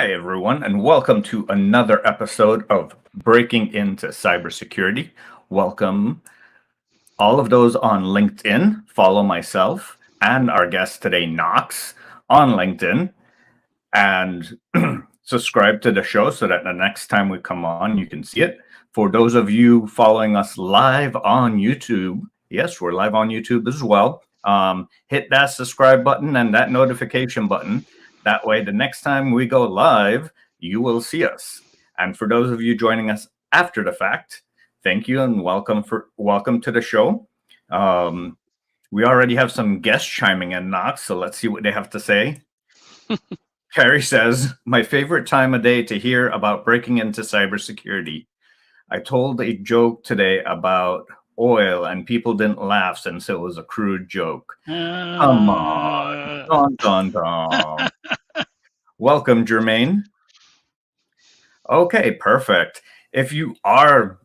Hi, everyone, and welcome to another episode of Breaking Into Cybersecurity. Welcome all of those on LinkedIn. Follow myself and our guest today, Knox, on LinkedIn, and subscribe to the show so that the next time we come on, you can see it. For those of you following us live on YouTube, yes, we're live on YouTube as well. Hit that subscribe button and that notification button. That way, the next time we go live, you will see us. And for those of you joining us after the fact, thank you and welcome to the show. We already have some guests chiming in, Knox, so let's see what they have to say. Carrie says, my favorite time of day to hear about breaking into cybersecurity. I told a joke today about oil and people didn't laugh since it was a crude joke. Come on. Dun, dun, dun. Welcome, Jermaine. Okay, perfect. If you are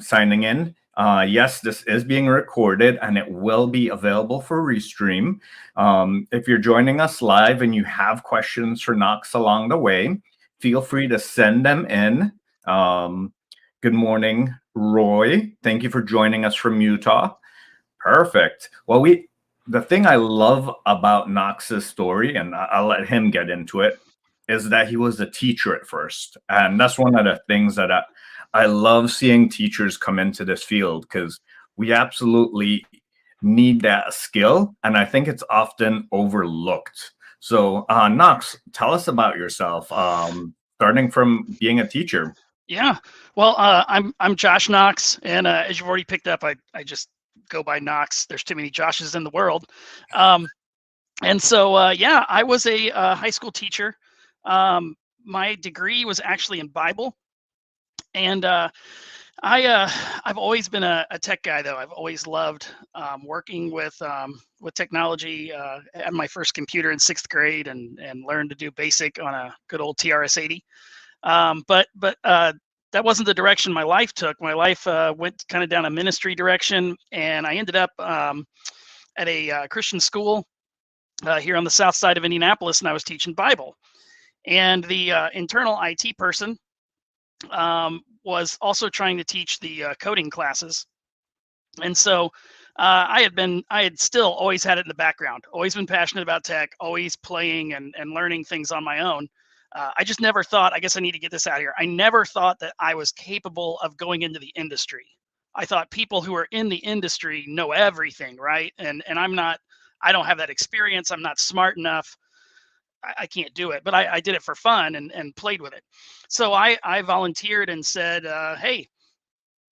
signing in, yes, this is being recorded and it will be available for restream. If you're joining us live and you have questions for Knox along the way, feel free to send them in. Good morning, Roy. Thank you for joining us from Utah. Perfect. Well, the thing I love about Knox's story, and I'll let him get into it, is that he was a teacher at first. And that's one of the things that I love seeing teachers come into this field, because we absolutely need that skill. And I think it's often overlooked. So Knox, tell us about yourself, starting from being a teacher. Yeah, well, I'm Josh Knox, and as you've already picked up, I just go by Knox. There's too many Joshes in the world, and so yeah, I was a high school teacher. My degree was actually in Bible, and I've always been a tech guy, though. I've always loved working with technology. I had my first computer in 6th grade, and learned to do BASIC on a good old TRS-80. But that wasn't the direction my life took. My life went kind of down a ministry direction, and I ended up at a Christian school here on the south side of Indianapolis, and I was teaching Bible. And the internal IT person was also trying to teach the coding classes. And so I had still always had it in the background, always been passionate about tech, always playing and learning things on my own. I just never thought, I guess I need to get this out here. I never thought that I was capable of going into the industry. I thought people who are in the industry know everything, right? And I'm not, I don't have that experience. I'm not smart enough. I can't do it, but I did it for fun and played with it. So I volunteered and said, hey,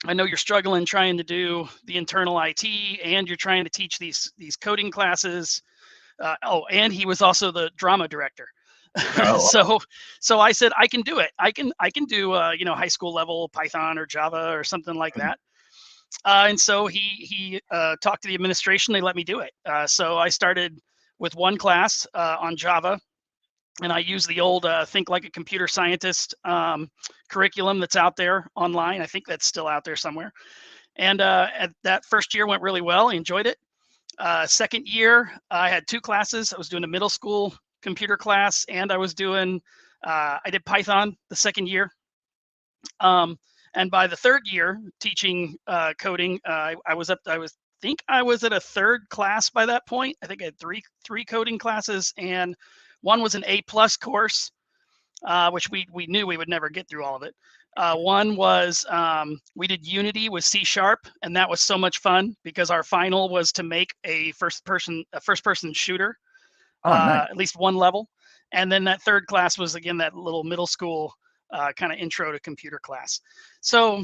I know you're struggling trying to do the internal IT, and you're trying to teach these coding classes. And he was also the drama director. Oh, So I said, I can do it. I can do high school level Python or Java or something like that. And so he talked to the administration. They let me do it. So I started with one class on Java, and I used the old Think Like a Computer Scientist curriculum that's out there online. I think that's still out there somewhere. And that first year went really well. I enjoyed it. Second year, I had 2 classes. I was doing a middle school computer class, and I was doing I did Python the second year. And by the third year teaching coding, I was at a 3rd class by that point. I think I had three coding classes, and one was an A+ course, which we knew we would never get through all of it. One was we did Unity with C#, and that was so much fun because our final was to make a first person shooter. nice. At least one level. And then that third class was, again, that little middle school kind of intro to computer class. So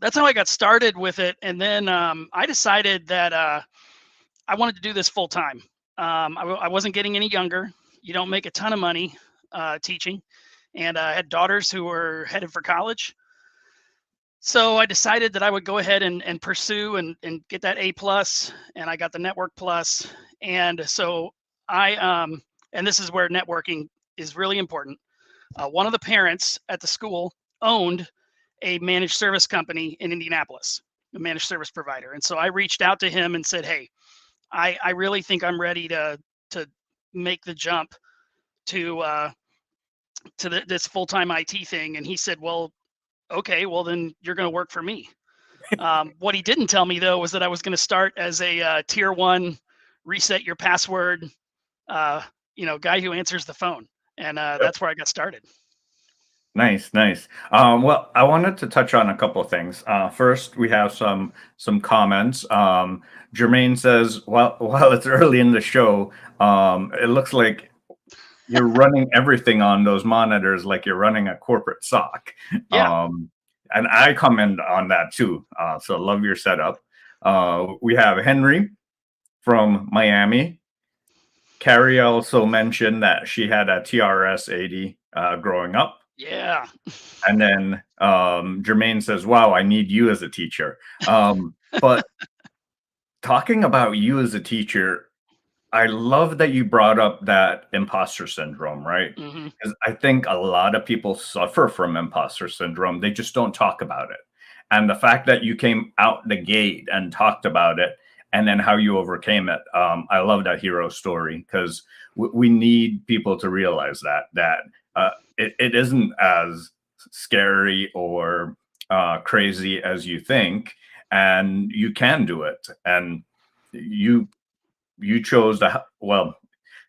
that's how I got started with it. And then I decided that I wanted to do this full time. I wasn't getting any younger. You don't make a ton of money teaching. And I had daughters who were headed for college. So I decided that I would go ahead and pursue and get that A+, and I got the Network Plus. And so and this is where networking is really important. One of the parents at the school owned a managed service company in Indianapolis, a managed service provider. And so I reached out to him and said, hey, I really think I'm ready to make the jump to this full-time IT thing. And he said, well, okay, well then you're going to work for me. What he didn't tell me though was that I was going to start as a tier 1 reset your password, uh, guy who answers the phone, and that's where I got started. Nice, nice. Well, I wanted to touch on a couple of things. First, we have some comments. Jermaine says, "Well, while it's early in the show, it looks like you're running everything on those monitors like you're running a corporate SOC." Yeah. And I comment on that too. So love your setup. We have Henry from Miami. Carrie also mentioned that she had a TRS 80 growing up. Yeah. And then Jermaine says, "Wow, I need you as a teacher." But talking about you as a teacher, I love that you brought up that imposter syndrome, right? Hmm. Because I think a lot of people suffer from imposter syndrome. They just don't talk about it. And the fact that you came out the gate and talked about it and then how you overcame it, I love that hero story, because we need people to realize that it isn't as scary or crazy as you think, and you can do it. And you chose the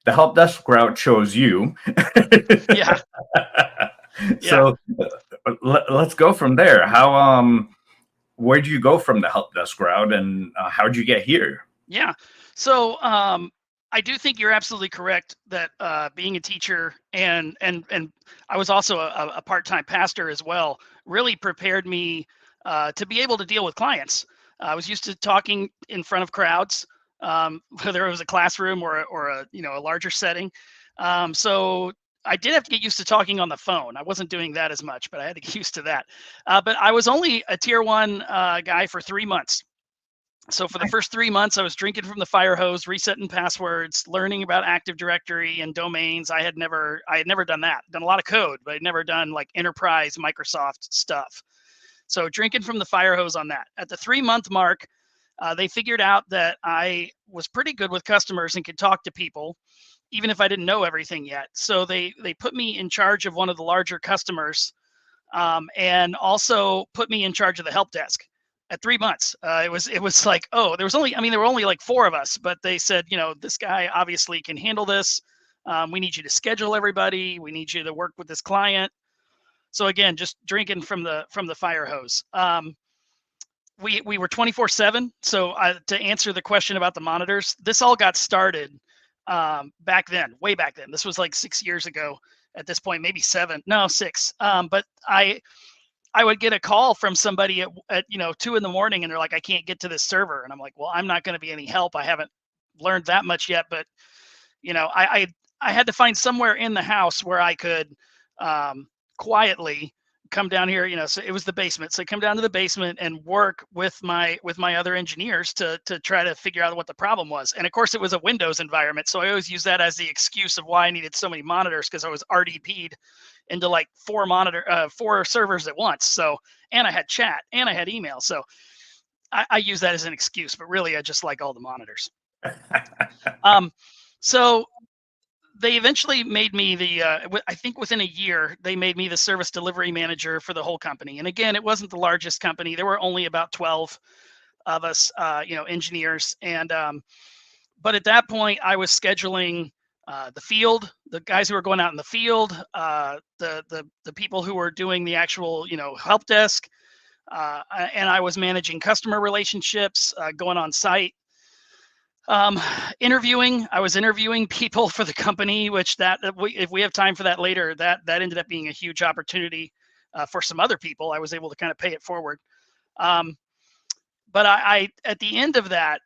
help desk route chose you. Yeah. Yeah. So let's go from there. Where'd you go from the help desk route, and how'd you get here? Yeah. So I do think you're absolutely correct that being a teacher and I was also a part-time pastor as well, really prepared me to be able to deal with clients. I was used to talking in front of crowds, whether it was a classroom or a larger setting. So I did have to get used to talking on the phone. I wasn't doing that as much, but I had to get used to that. But I was only a tier 1 guy for 3 months. So for the first 3 months, I was drinking from the fire hose, resetting passwords, learning about Active Directory and domains. I had never done that. Done a lot of code, but I'd never done like enterprise Microsoft stuff. So drinking from the fire hose on that. At the 3-month mark, they figured out that I was pretty good with customers and could talk to people, even if I didn't know everything yet. So they put me in charge of one of the larger customers, and also put me in charge of the help desk. At 3 months, it was like, oh, there were only like 4 of us, but they said, this guy obviously can handle this. We need you to schedule everybody. We need you to work with this client. So again, just drinking from the fire hose. We were 24/7. So to answer the question about the monitors, this all got started back then, way back then. This was like 6 years ago at this point, maybe 7, no, 6. But I would get a call from somebody at 2 in the morning, and they're like, I can't get to this server. And I'm like, well, I'm not going to be any help. I haven't learned that much yet, but I had to find somewhere in the house where I could quietly come down here. So it was the basement. So come down to the basement and work with my other engineers to try to figure out what the problem was. And of course, it was a Windows environment, so I always use that as the excuse of why I needed so many monitors, because I was RDP'd into like 4 servers at once. So, and I had chat and I had email. So I use that as an excuse, but really I just like all the monitors. So they eventually made me I think within a year, they made me the service delivery manager for the whole company. And again, it wasn't the largest company. There were only about 12 of us, engineers. And, but at that point I was scheduling the field, the guys who were going out in the field, the people who were doing the actual, help desk. And I was managing customer relationships, going on site. I was interviewing people for the company, which if we have time for that later, that ended up being a huge opportunity for some other people. I was able to kind of pay it forward. But I at the end of that,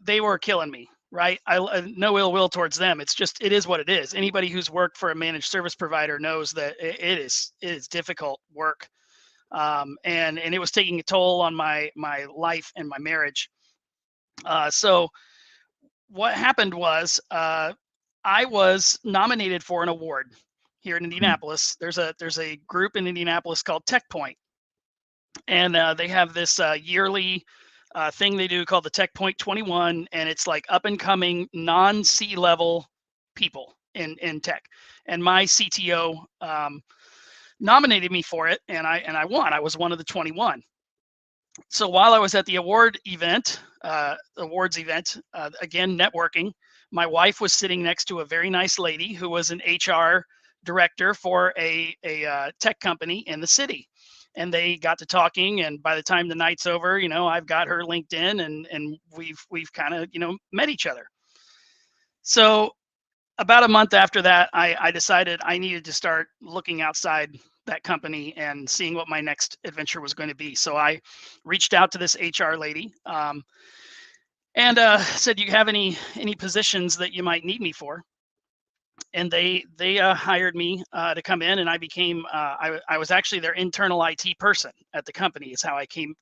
they were killing me, right? No ill will towards them. It is what it is. Anybody who's worked for a managed service provider knows that it is difficult work. And it was taking a toll on my life and my marriage. So what happened was I was nominated for an award here in Indianapolis. There's a group in Indianapolis called Tech Point, and they have this yearly thing they do called the Tech Point 21, and it's like up and coming non-C-level people. in tech. And my CTO nominated me for it, and I won. I was one of the 21. So while I was at the awards event, again networking, my wife was sitting next to a very nice lady who was an HR director for a tech company in the city, and they got to talking. And by the time the night's over, I've got her LinkedIn, and we've kind of met each other. So about a month after that, I decided I needed to start looking outside that company and seeing what my next adventure was going to be. So I reached out to this HR lady, and said, "Do you have any positions that you might need me for?" And they hired me to come in, and I became I was actually their internal IT person at the company. Is how I came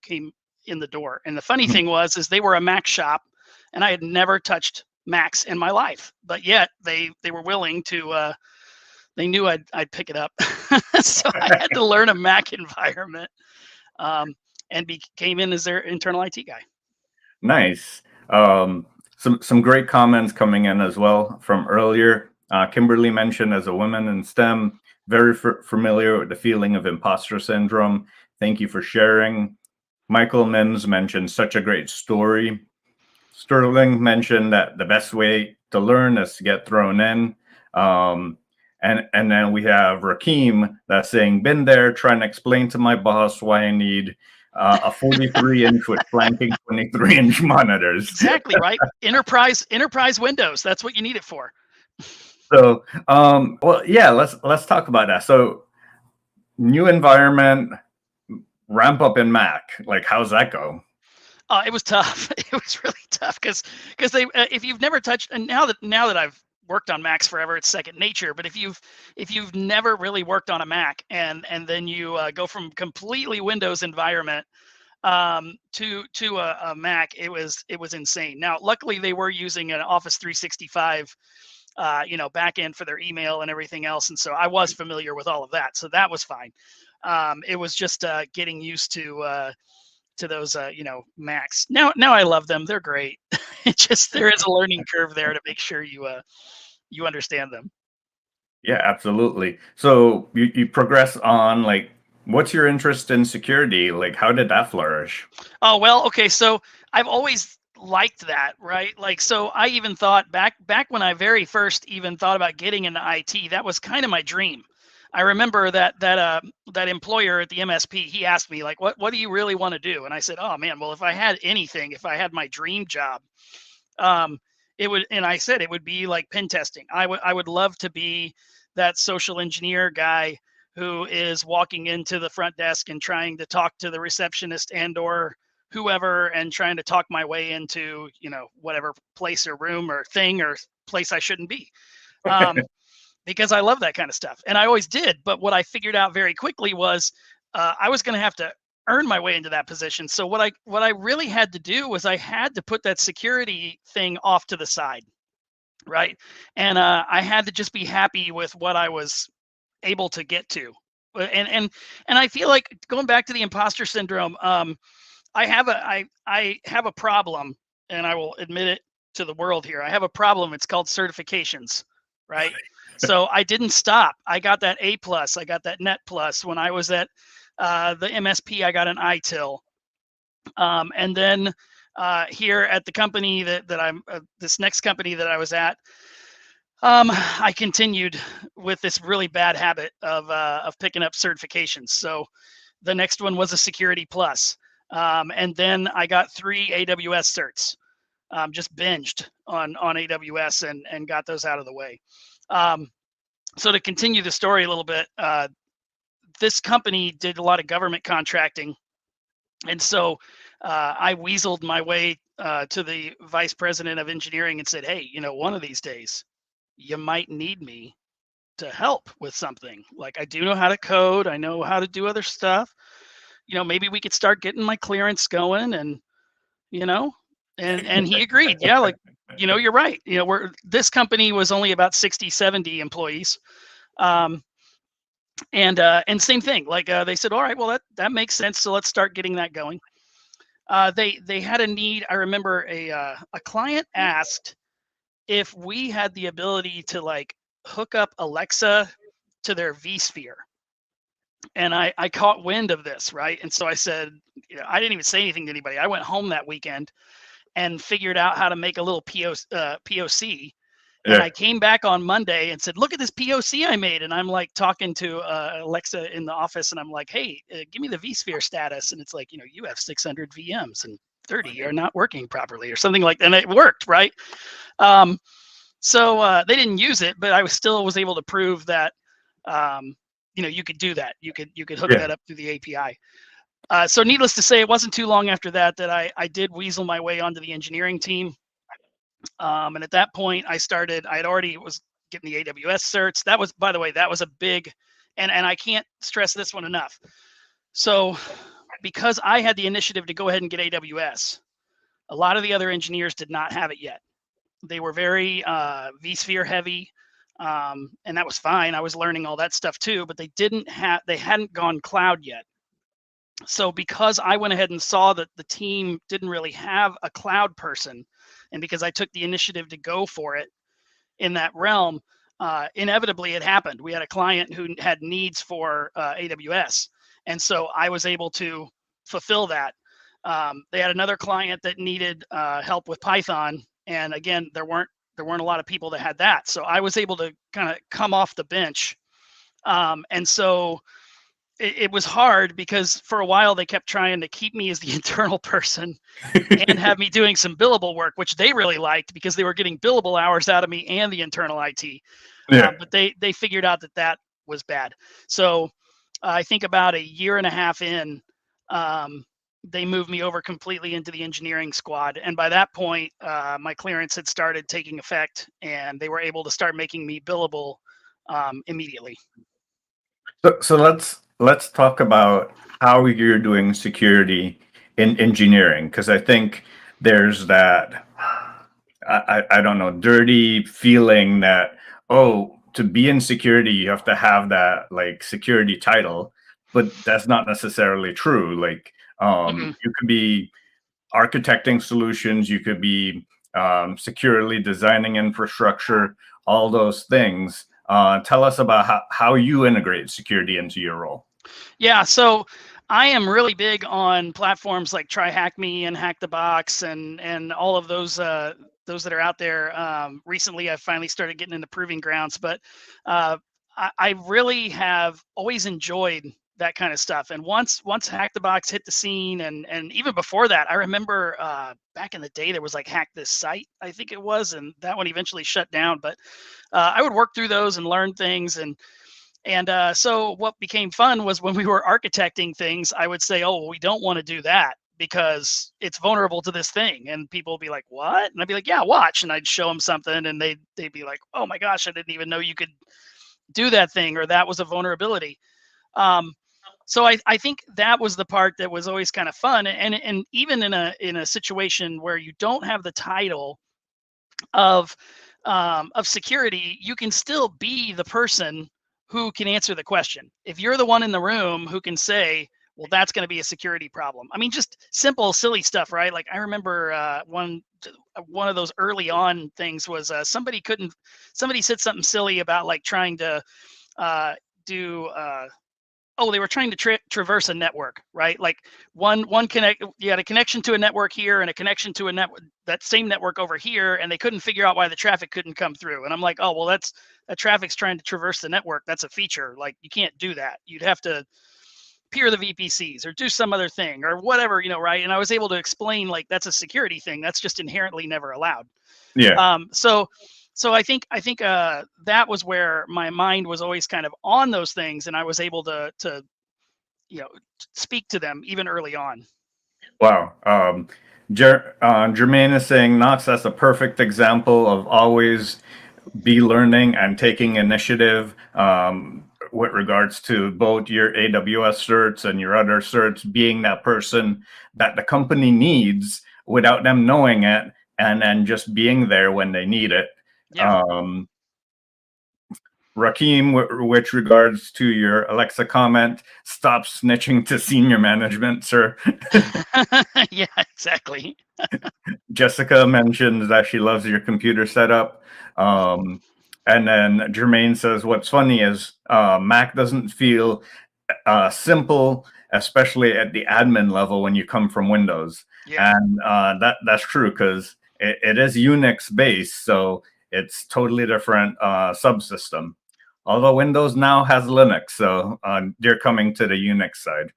in the door. And the funny thing was, is they were a Mac shop, and I had never touched Macs in my life, but yet they were willing to. They knew I'd pick it up, so I had to learn a Mac environment, and came in as their internal IT guy. Nice. Some great comments coming in as well from earlier. Kimberly mentioned, as a woman in STEM, very familiar with the feeling of imposter syndrome. Thank you for sharing. Michael Mims mentioned such a great story. Sterling mentioned that the best way to learn is to get thrown in. And then we have Rakeem that's saying, been there, trying to explain to my boss why I need a 43-inch with flanking 23-inch monitors. Exactly right. Enterprise Windows. That's what you need it for. So, well, yeah, let's talk about that. So, new environment, ramp up in Mac. Like, how's that go? It was tough. It was really tough because they if you've never touched, and now that I've worked on Macs forever, it's second nature. But if you've never really worked on a Mac, and then you go from completely Windows environment to a Mac, it was insane. Now, luckily, they were using an Office 365 back end for their email and everything else, and so I was familiar with all of that, so that was fine. It was just getting used to those Macs. Now I love them. They're great. It's just there is a learning curve there to make sure you understand them. Yeah, absolutely. So you progress on, like, what's your interest in security? Like, how did that flourish? Oh, well, okay, so I've always liked that, right? Like, so I even thought back when I very first even thought about getting into IT, that was kind of my dream. I remember that employer at the MSP, he asked me, like, what do you really want to do? And I said, oh man, well, if I had my dream job, and I said it would be like pen testing. I would love to be that social engineer guy who is walking into the front desk and trying to talk to the receptionist or whoever, and trying to talk my way into whatever place or room or thing or place I shouldn't be. Because I love that kind of stuff, and I always did. But what I figured out very quickly was I was going to have to earn my way into that position. So what I really had to do was I had to put that security thing off to the side, right? And I had to just be happy with what I was able to get to. And I feel like, going back to the imposter syndrome, I have a problem, and I will admit it to the world here. I have a problem. It's called certifications, right? So I didn't stop. I got that A+, I got that Net Plus. When I was at the MSP, I got an ITIL. And then here at the company that I'm, this next company that I was at, I continued with this really bad habit of picking up certifications. So the next one was a Security Plus. And then I got 3 AWS certs, just binged on AWS and got those out of the way. So to continue the story a little bit, this company did a lot of government contracting. And so I weaseled my way to the vice president of engineering and said, hey, one of these days, you might need me to help with something. Like, I do know how to code. I know how to do other stuff. Maybe we could start getting my clearance going, and he agreed. Yeah, like, you're right. This company was only about 60, 70 employees. And same thing, like, they said, all right, well, that makes sense. So let's start getting that going. They had a need. I remember a client asked if we had the ability to, like, hook up Alexa to their vSphere. And I caught wind of this, right? And so I said, I didn't even say anything to anybody. I went home that weekend and figured out how to make a little POC. And I came back on Monday and said, look at this POC I made. And I'm like talking to Alexa in the office, and I'm like, hey, give me the vSphere status. And it's like, you have 600 VMs and 30 are not working properly or something like that. And it worked, right? So they didn't use it, but I was able to prove that, you could do that. You could hook that up through the API. So needless to say, it wasn't too long after that I did weasel my way onto the engineering team. And at that point I'd already was getting the AWS certs. That was, by the way, that was a big, and I can't stress this one enough. So because I had the initiative to go ahead and get AWS, a lot of the other engineers did not have it yet. They were very vSphere heavy. And that was fine. I was learning all that stuff too, but they hadn't gone cloud yet. So because I went ahead and saw that the team didn't really have a cloud person, and because I took the initiative to go for it in that realm, inevitably it happened. We had a client who had needs for AWS. And so I was able to fulfill that. They had another client that needed help with Python. And again, there weren't a lot of people that had that. So I was able to kind of come off the bench. And so it was hard because for a while they kept trying to keep me as the internal person and have me doing some billable work, which they really liked because they were getting billable hours out of me and the internal IT. But they figured out that was bad. So I think about a year and a half in, they moved me over completely into the engineering squad. And by that point, my clearance had started taking effect, and they were able to start making me billable immediately. So let's talk about how you're doing security in engineering, because I think there's that I don't know, dirty feeling that, oh, to be in security you have to have that like security title, but that's not necessarily true. Like you could be architecting solutions, you could be securely designing infrastructure, all those things. Tell us about how you integrate security into your role. Yeah, so I am really big on platforms like TryHackMe and Hack the Box and all of those that are out there. Recently, I've finally started getting into proving grounds, but I really have always enjoyed that kind of stuff. And once Hack the Box hit the scene, and even before that, I remember back in the day there was like Hack This Site, I think it was, and that one eventually shut down. But I would work through those and learn things, and so what became fun was when we were architecting things, I would say, oh, well, we don't want to do that because it's vulnerable to this thing. And people would be like, what? And I'd be like, yeah, watch. And I'd show them something, and they'd be like, oh my gosh, I didn't even know you could do that thing, or that was a vulnerability. So I think that was the part that was always kind of fun. And even in a situation where you don't have the title of security, you can still be the person who can answer the question. If you're the one in the room who can say, well, that's going to be a security problem. I mean, just simple, silly stuff, right? Like I remember one of those early on things was somebody said something silly about like trying to they were trying to traverse a network, right? Like you had a connection to a network here and a connection to that same network over here, and they couldn't figure out why the traffic couldn't come through. And I'm like, oh, well, that traffic's trying to traverse the network. That's a feature. Like you can't do that. You'd have to peer the VPCs or do some other thing or whatever, right? And I was able to explain like that's a security thing. That's just inherently never allowed. Yeah. So I think that was where my mind was always kind of on those things, and I was able to speak to them even early on. Wow. Jermaine is saying, Knox, that's a perfect example of always be learning and taking initiative with regards to both your AWS certs and your other certs, being that person that the company needs without them knowing it, and then just being there when they need it. Yeah. Rakeem, with regards to your Alexa comment, stop snitching to senior management, sir. Yeah, exactly. Jessica mentions that she loves your computer setup. And then Jermaine says, what's funny is Mac doesn't feel simple, especially at the admin level when you come from Windows. Yeah. And that's true because it is Unix based, so it's totally different subsystem. Although Windows now has Linux, so they're coming to the Unix side.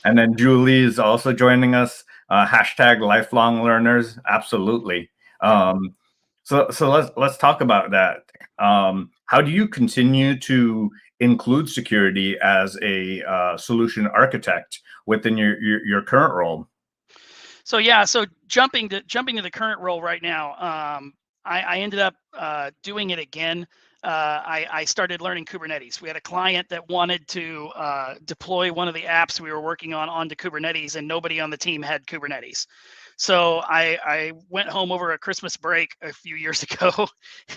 And then Julie is also joining us. Hashtag lifelong learners. Absolutely. So let's talk about that. How do you continue to include security as a solution architect within your current role? So yeah, so jumping to the current role right now, I ended up doing it again. I started learning Kubernetes. We had a client that wanted to deploy one of the apps we were working on onto Kubernetes, and nobody on the team had Kubernetes. So I went home over a Christmas break a few years ago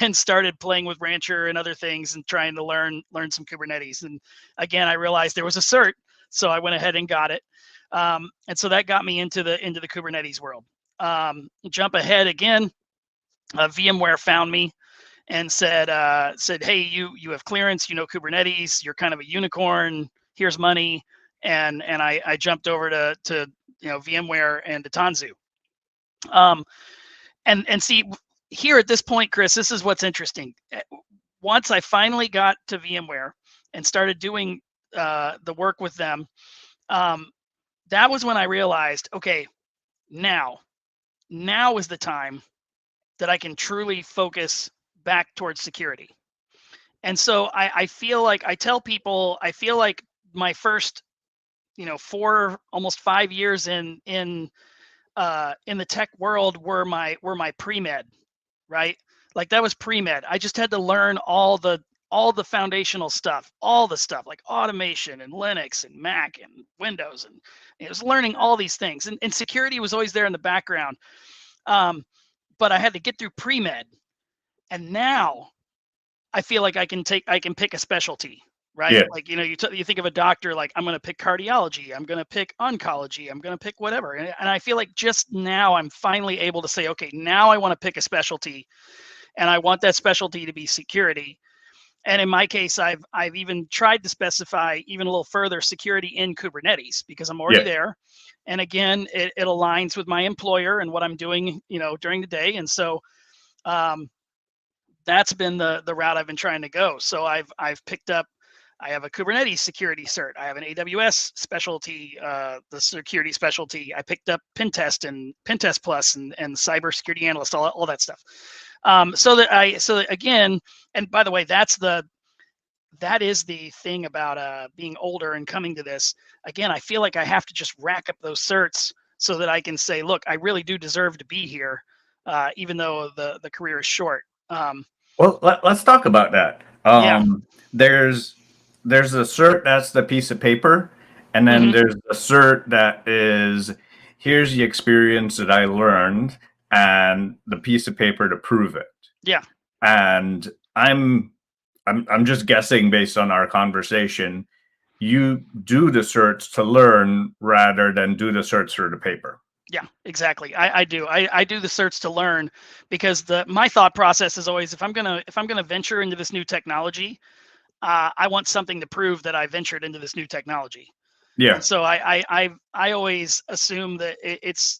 and started playing with Rancher and other things and trying to learn some Kubernetes. And again, I realized there was a cert, so I went ahead and got it. And so that got me into the Kubernetes world. Jump ahead again. VMware found me and said, "Hey, you have clearance. You know Kubernetes. You're kind of a unicorn. Here's money." And I jumped over to VMware and to Tanzu. And see, here at this point, Chris, this is what's interesting. Once I finally got to VMware and started doing the work with them, that was when I realized, okay, now is the time that I can truly focus back towards security. And so I feel like I tell people, I feel like my first, almost 5 years in the tech world were my pre-med, right? Like that was pre-med. I just had to learn all the foundational stuff, all the stuff like automation and Linux and Mac and Windows, and it was learning all these things. And security was always there in the background. But I had to get through pre-med, and now I feel like I can pick a specialty, right? Yeah. Like, you think of a doctor, like I'm going to pick cardiology, I'm going to pick oncology, I'm going to pick whatever. And I feel like just now I'm finally able to say, okay, now I want to pick a specialty, and I want that specialty to be security. And in my case, I've even tried to specify even a little further security in Kubernetes because I'm already there. And again, it aligns with my employer and what I'm doing, during the day. And so that's been the route I've been trying to go. So I've picked up, I have a Kubernetes security cert. I have an AWS specialty, the security specialty. I picked up Pentest and Pentest Plus and cybersecurity analyst, all that stuff. So that again, and by the way, that is the thing about being older and coming to this. Again, I feel like I have to just rack up those certs so that I can say, look, I really do deserve to be here, even though the career is short. Well, let's talk about that. Yeah. There's a cert that's the piece of paper, and then there's a cert that is here's the experience that I learned and the piece of paper to prove it. Yeah. And I'm just guessing based on our conversation, you do the certs to learn rather than do the certs for the paper. Yeah, exactly. I do. I do the certs to learn because my thought process is always if I'm gonna venture into this new technology, I want something to prove that I ventured into this new technology. Yeah. And so I always assume that it's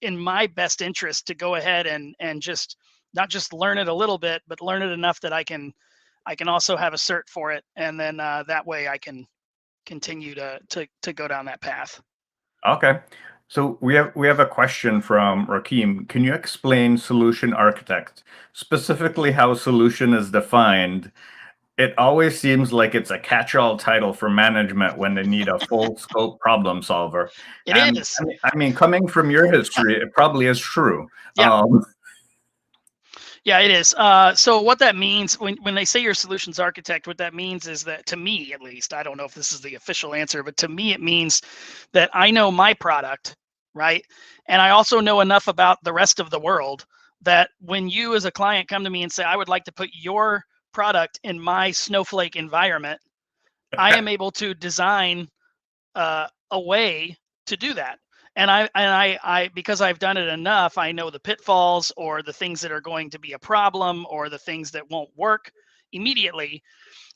in my best interest to go ahead and just not just learn it a little bit, but learn it enough that I can also have a cert for it, and then that way I can continue to go down that path. Okay. So we have a question from Rakim. Can you explain solution architect, specifically how solution is defined? It always seems like it's a catch-all title for management when they need a full scope problem solver. It And is. I mean, coming from your history, it probably is true. Yeah. Yeah, it is. So what that means when they say you're a solutions architect, what that means is that, to me at least, I don't know if this is the official answer, but to me it means that I know my product, right? And I also know enough about the rest of the world that when you as a client come to me and say, I would like to put your product in my Snowflake environment, I am able to design a way to do that. And I because I've done it enough, I know the pitfalls or the things that are going to be a problem or the things that won't work immediately.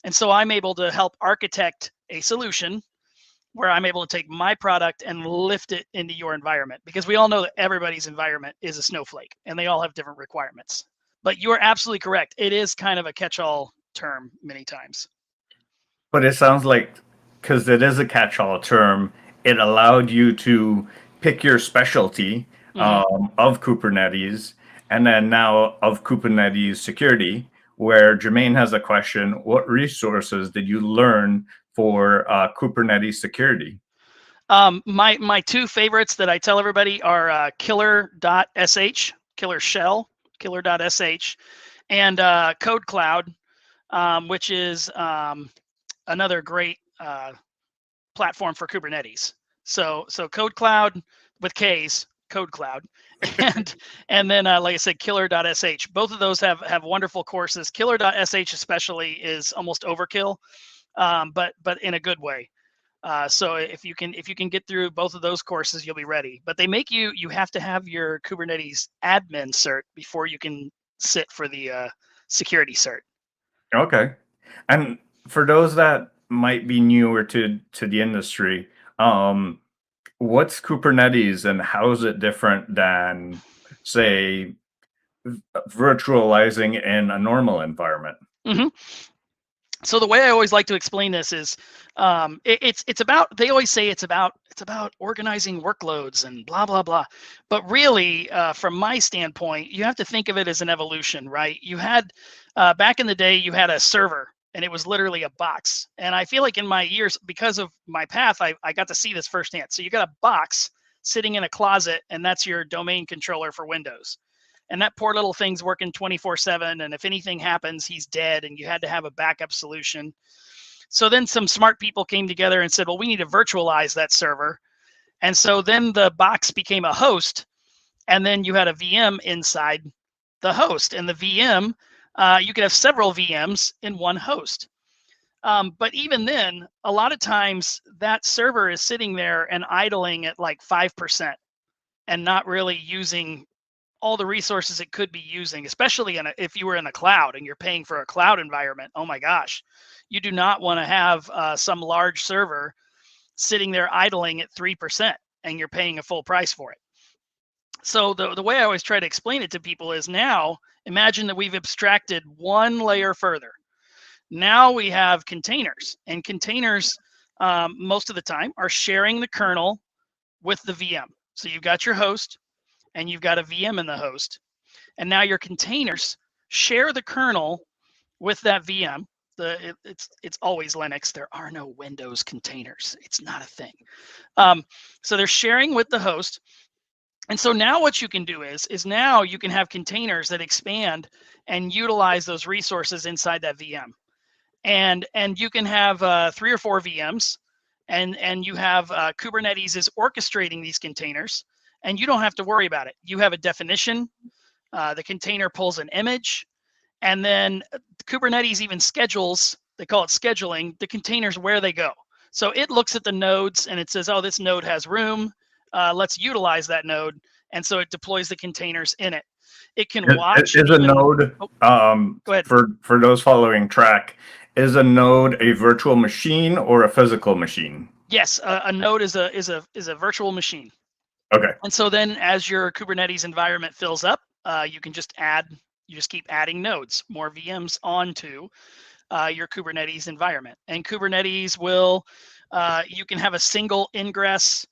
And so I'm able to help architect a solution where I'm able to take my product and lift it into your environment, because we all know that everybody's environment is a snowflake and they all have different requirements. But you're absolutely correct. It is kind of a catch-all term many times. But it sounds like, because it is a catch-all term, it allowed you to pick your specialty Hmm. of Kubernetes, and then now of Kubernetes security, where Jermaine has a question: what resources did you learn for Kubernetes security? My two favorites that I tell everybody are killer.sh, killer shell, killer.sh, and Code Cloud, which is another great platform for Kubernetes. So Code Cloud with K's, Code Cloud, and then like I said, killer.sh. Both of those have wonderful courses. Killer.sh especially is almost overkill, but in a good way. So if you can get through both of those courses, you'll be ready. But they make you have to have your Kubernetes admin cert before you can sit for the security cert. Okay. And for those that might be newer to the industry, what's Kubernetes and how is it different than, say, virtualizing in a normal environment? Hmm. So the way I always like to explain this is, it's about. They always say it's about organizing workloads and blah blah blah, but really, from my standpoint, you have to think of it as an evolution, right? You had back in the day, you had a server, and it was literally a box. And I feel like in my years, because of my path, I got to see this firsthand. So you got a box sitting in a closet, and that's your domain controller for Windows, and that poor little thing's working 24/7, and if anything happens, he's dead, and you had to have a backup solution. So then some smart people came together and said, well, we need to virtualize that server. And so then the box became a host, and then you had a VM inside the host, and the VM, you could have several VMs in one host. But even then, a lot of times that server is sitting there and idling at like 5% and not really using all the resources it could be using, especially if you were in a cloud and you're paying for a cloud environment. Oh my gosh, you do not want to have some large server sitting there idling at 3% and you're paying a full price for it. So the way I always try to explain it to people is, now imagine that we've abstracted one layer further. Now we have containers, and containers most of the time are sharing the kernel with the VM. So you've got your host, and you've got a VM in the host. And now your containers share the kernel with that VM. It's always Linux. There are no Windows containers. It's not a thing. So they're sharing with the host. And so now what you can do is now you can have containers that expand and utilize those resources inside that VM. And you can have 3 or 4 VMs, and you have Kubernetes is orchestrating these containers, and you don't have to worry about it. You have a definition. The container pulls an image, and then Kubernetes even schedules. They call it scheduling the containers where they go. So it looks at the nodes and it says, oh, this node has room. Let's utilize that node. And so it deploys the containers in it. It can watch. Is a node, Go ahead. for those following track, is a node a virtual machine or a physical machine? Yes, a node is a virtual machine. Okay. And so then as your Kubernetes environment fills up, you can just keep adding nodes, more VMs onto your Kubernetes environment. And Kubernetes will, you can have a single ingress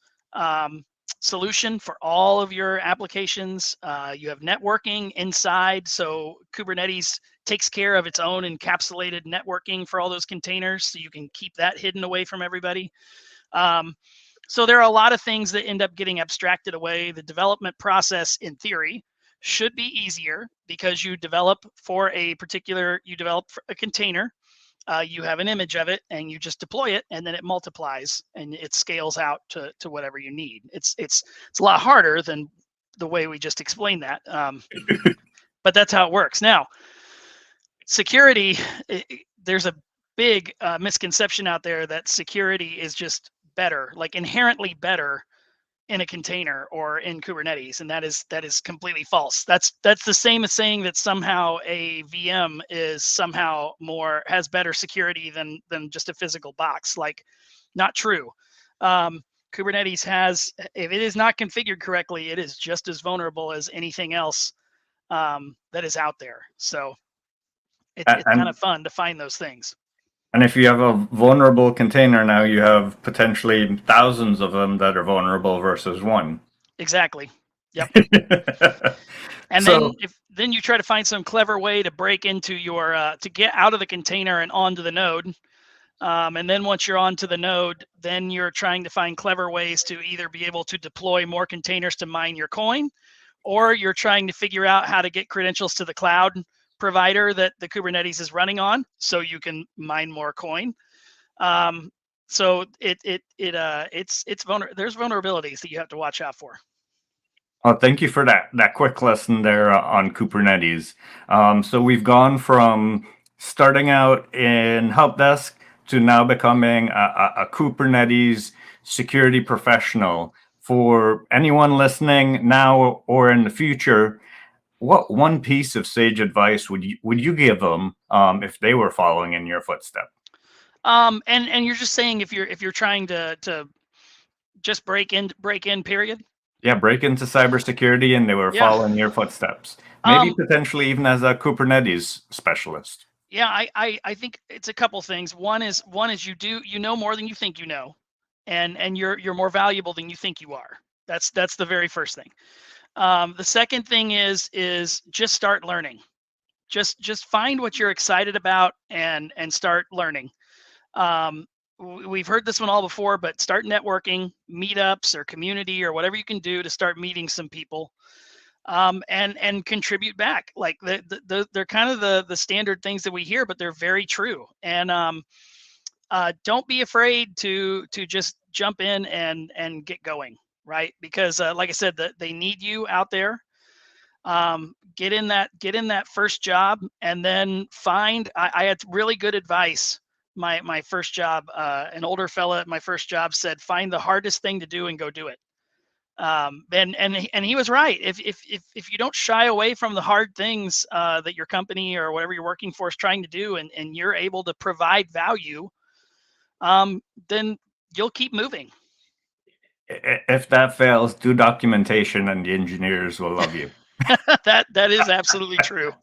solution for all of your applications. You have networking inside. So Kubernetes takes care of its own encapsulated networking for all those containers. So you can keep that hidden away from everybody. So there are a lot of things that end up getting abstracted away. The development process, in theory, should be easier because you develop for a container. You have an image of it and you just deploy it, and then it multiplies and it scales out to whatever you need. It's a lot harder than the way we just explained that. But that's how it works. Now, security, there's a big misconception out there that security is just better, like inherently better in a container or in Kubernetes, and that is completely false. That's the same as saying that somehow a VM is somehow has better security than just a physical box. Like, not true. Kubernetes has, if it is not configured correctly, it is just as vulnerable as anything else that is out there. So it's kind of fun to find those things. And if you have a vulnerable container now, you have potentially thousands of them that are vulnerable versus one. Exactly. Yep. And So, then you try to find some clever way to break into your to get out of the container and onto the node. And then once you're onto the node, then you're trying to find clever ways to either be able to deploy more containers to mine your coin, or you're trying to figure out how to get credentials to the cloud provider that the Kubernetes is running on, so you can mine more coin. So there's vulnerabilities that you have to watch out for. oh, thank you for that quick lesson there on Kubernetes. So we've gone from starting out in help desk to now becoming a Kubernetes security professional. For anyone listening now or in the future, what one piece of sage advice would you give them if they were following in your footsteps? And you're just saying if you're trying to just break in, period. Yeah, break into cybersecurity and they were Yeah. following your footsteps. Maybe potentially even as a Kubernetes specialist. Yeah, I think it's a couple things. One is you know more than you think you know, and you're more valuable than you think you are. That's the very first thing. The second thing is just start learning. Just find what you're excited about and start learning. We've heard this one all before, but start networking, meetups or community or whatever you can do to start meeting some people, and contribute back. Like they're kind of the standard things that we hear, but they're very true. And don't be afraid to just jump in and get going, right? Because like I said, they need you out there. Get in that first job, and then I had really good advice. My first job, an older fella at my first job said, find the hardest thing to do and go do it. And he was right. If you don't shy away from the hard things that your company or whatever you're working for is trying to do, and you're able to provide value, then you'll keep moving. If that fails, do documentation and the engineers will love you. That is absolutely true.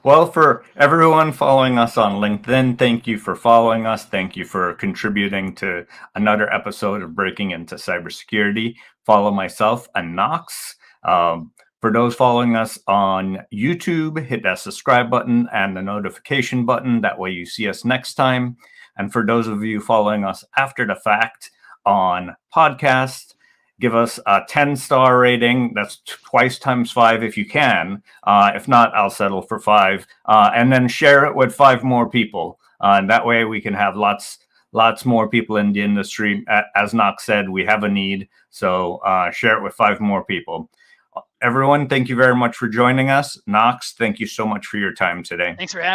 Well, for everyone following us on LinkedIn, thank you for following us. Thank you for contributing to another episode of Breaking Into Cybersecurity. Follow myself and Knox. For those following us on YouTube, hit that subscribe button and the notification button. That way you see us next time. And for those of you following us after the fact on podcast, give us a 10-star rating. That's twice times 5 if you can. If not, I'll settle for 5. And then share it with 5 more people. And that way we can have lots more people in the industry. As Knox said, we have a need. So share it with 5 more people. Everyone, thank you very much for joining us. Knox, thank you so much for your time today. Thanks for having me.